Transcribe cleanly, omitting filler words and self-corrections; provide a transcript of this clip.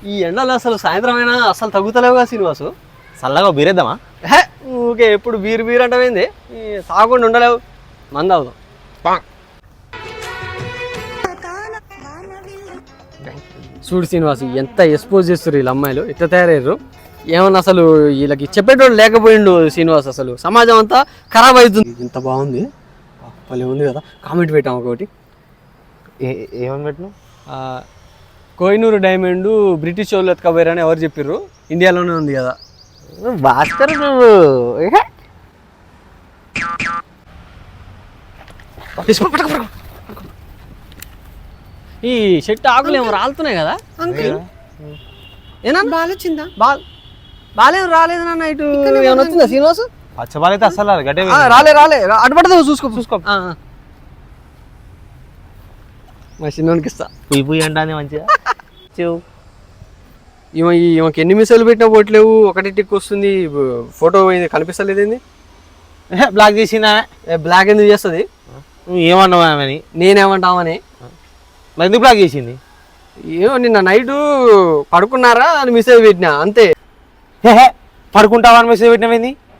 ఈ ఎండలు అసలు సాయంత్రం అయినా అసలు తగ్గుతలేవుగా శ్రీనివాసు. చల్లగా బీరేద్దామా? ఊకే ఎప్పుడు బీరు అంటవేంది? తాగకుండా ఉండలేవు, మంది అవుదాం. చూడు శ్రీనివాసు, ఎంత ఎక్స్పోజ్ చేస్తారు వీళ్ళ అమ్మాయిలు, ఎట్లా తయారయ్యారు. ఏమన్నా అసలు వీళ్ళకి చెప్పేటోళ్ళు లేకపోయిండు శ్రీనివాస్. అసలు సమాజం అంతా ఖరాబ్ అవుతుంది. ఇంత బాగుంది, భలే ఉంది కదా. కామెంట్ పెట్టాం ఒకటి. ఏమని పెట్టిన? కోహినూరు డైమండ్ బ్రిటిష్ వాళ్ళు ఎత్తుకపోయారని ఎవరు చెప్పారు? ఇండియాలోనే ఉంది కదా. భాస్కర్ నువ్వు ఈ చెట్టు ఆకులు ఏమో రాలుతున్నాయి కదా. ఏనా బాగా బాలేం రాలేదు నాన్న. ఇటు ఏమైనా వచ్చిందా శ్రీనివాసు? పచ్చబాలైతే అసలు గడ్డే రాలే అడ్డుపడదు. చూసుకో. మా చిన్నోనికి ఇస్తా. పుయ్యి అంటానే మంచిగా. ఈమెకి ఎన్ని మిసాలు పెట్టినా పోట్లేవు. ఒకటి టిక్ వస్తుంది, ఫోటో కనిపిస్తలేదు. ఏంది బ్లాక్ చేసిందా? బ్లాక్ ఎందుకు చేస్తుంది? నువ్వు ఏమన్నావు ఆమెని? నేనేమంటామని. మరి ఎందుకు బ్లాక్ చేసింది? ఏమో నిన్న నైటు పడుకున్నారా అని మెసేజ్ పెట్టినా అంతే. పడుకుంటావా అని మెసేజ్ పెట్టినవేంది?